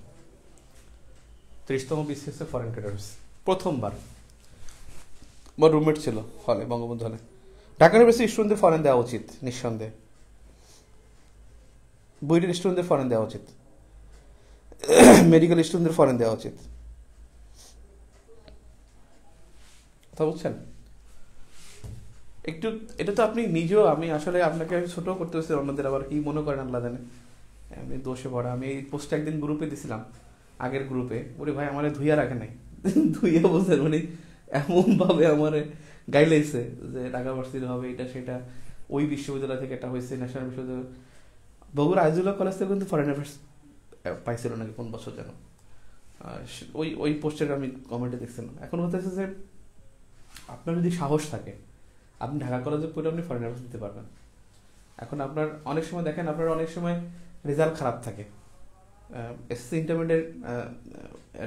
30তম বিসিএসে ফরেন ক্যাডার হয়েছে প্রথমবার। আমার রুমমেট ছিল হলে, বঙ্গবন্ধু হলে। ঢাকা ইউনিভার্সিটি স্টুডেন্টদের ফরেন দেওয়া উচিত নিঃসন্দেহে, বুয়েটের স্টুডেন্টদের ফরেন দেওয়া উচিত, মেডিকেল স্টুডেন্টদের ফরেন দেওয়া উচিত। কথা বুঝছেন? একটু এটা তো আপনি নিজেও, আমি আসলে আপনাকে ছোট করতে হচ্ছে, অন্যদের আবার কি মনে করেন আল্লাহ জানে, আমি দোষে পড়া। আমি এই পোস্টটা একদিন গ্রুপে দিছিলাম, আগের গ্রুপে, ওরে ভাই আমার ধুইয়া রাখে নাই, ধুইয়া বলছেন উনি, এমনভাবে আমার গাইলাইছে যে ঢাকা ভার্সিটি হবে, এটা সেটা, ওই বিশ্ববিদ্যালয় থেকে এটা হয়েছে, ন্যাশনাল বিশ্ববিদ্যালয়, বগুড়া আজিজুল্লাহ কলেজ থেকে কিন্তু ফরেন অ্যাফেয়ার্স পাইছিল নাকি কোন বছর যেন, ওই পোস্টের আমি কমেন্টে দেখছিলাম। এখন হতে যে আপনার যদি সাহস থাকে, আপনি ঢাকা কলেজে পড়ে আপনি ফরেন অ্যাফেয়ার্স দিতে পারবেন। এখন আপনার অনেক সময় দেখেন, আপনার অনেক সময় রেজাল্ট খারাপ থাকে, এসএসসি ইন্টারমিডিয়েট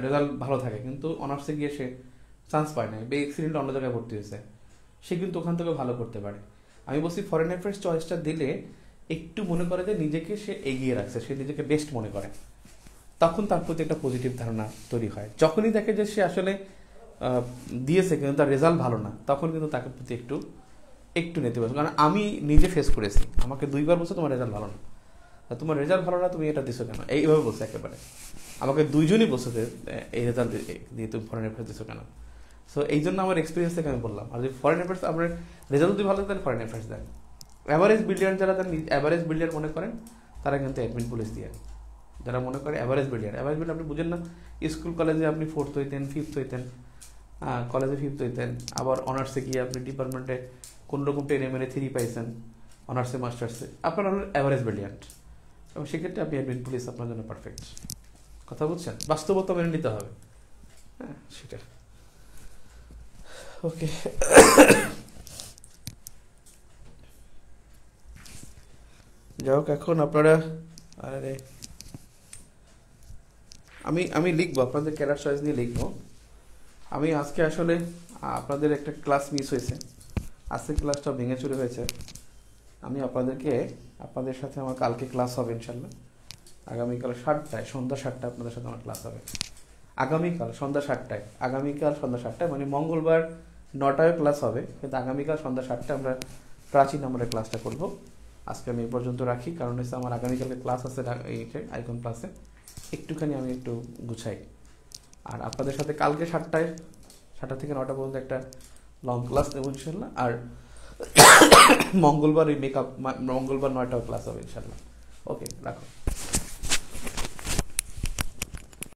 রেজাল্ট ভালো থাকে, কিন্তু অনার্সে গিয়ে সে চান্স পায় না, বে এক্সিডেন্ট অন্য জায়গায় ভর্তি হয়েছে, সে কিন্তু ওখান থেকে ভালো করতে পারে। আমি বলছি ফরেন অ্যাফেয়ার্স চয়েসটা দিলে একটু মনে করে যে নিজেকে সে এগিয়ে রাখছে, সে নিজেকে বেস্ট মনে করে, তখন তার প্রতি একটা পজিটিভ ধারণা তৈরি হয়। যখনই দেখে যে সে আসলে দিয়েছে কিন্তু তার রেজাল্ট ভালো না, তখন কিন্তু তাকে প্রতি একটু নেতিবাচক। কারণ আমি নিজে ফেস করেছি, আমাকে 2বার বলছে তোমার রেজাল্ট ভালো না, তোমার রেজাল্ট ভালো না, তুমি এটা দিছো কেন, এইভাবে বলছে একেবারে। আমাকে 2জনই বলছে যে এই রেজাল্ট দিয়ে তুমি ফরেন অ্যাফেয়ার্স দিছো কেন। সো এই জন্য আমার এক্সপিরিয়েন্স থেকে আমি বললাম, আর যদি ফরেন অ্যাফেয়ার্স আপনার রেজাল্ট যদি ভালো থাকে ফরেন অ্যাফেয়ার্স দেন। অ্যাভারেজ বিলিয়ন যারা অ্যাভারেজ বিলিয়ন মনে করেন, তারা কিন্তু অ্যাডমিন পুলিশ দিয়ে, যারা মনে করে অ্যাভারেজ বিলিয়ন আপনি বুঝেন না, স্কুল কলেজে আপনি 4th হইতেন, 5th হইতেন, কলেজে 5th হইতেন, আবার অনার্সে গিয়ে আপনি ডিপার্টমেন্টে কোনোরকম 10 MA 3 পাইছেন, অনার্সে মাস্টার্সে, আপনার হল অ্যাভারেজ ব্রিলিয়ান্ট, এবং সেক্ষেত্রে আপনি অ্যাডমিন পুলিশ আপনার জন্য পারফেক্ট। কথা বুঝছেন? বাস্তবতা মেনে নিতে হবে, হ্যাঁ সেটা। ওকে, যাই হোক, এখন আপনারা, আরে আমি লিখবো আপনাদের ক্যারিয়ার চয়েস নিয়ে লিখবো। আমি আজকে আসলে আপনাদের একটা ক্লাস মিস হয়েছে, আজকে ক্লাসটা ভেঙে চুরে হয়েছে। আমি আপনাদের সাথে আমার কালকে ক্লাস হবে ইনশাল্লাহ, আগামীকাল 7টায়, সন্ধ্যা 7টায় আপনাদের সাথে আমার ক্লাস হবে। আগামীকাল সন্ধ্যা 7টায়, মানে মঙ্গলবার 9টায় ক্লাস হবে, কিন্তু আগামীকাল সন্ধ্যা 7টায় আমরা প্রাচীন আমাদের ক্লাসটা করব। আজকে আমি এই পর্যন্ত রাখি, কারণ হচ্ছে আমার আগামীকালকে ক্লাস আছে আইকন ক্লাসে, একটুখানি আমি একটু গুছাই। আর আপনাদের সাথে কালকে 7টা থেকে 9টা পর্যন্ত একটা লং ক্লাস নেব ইনশাল্লাহ। আর মঙ্গলবার 9টাও ক্লাস হবে ইনশাল্লাহ। ওকে, রাখো।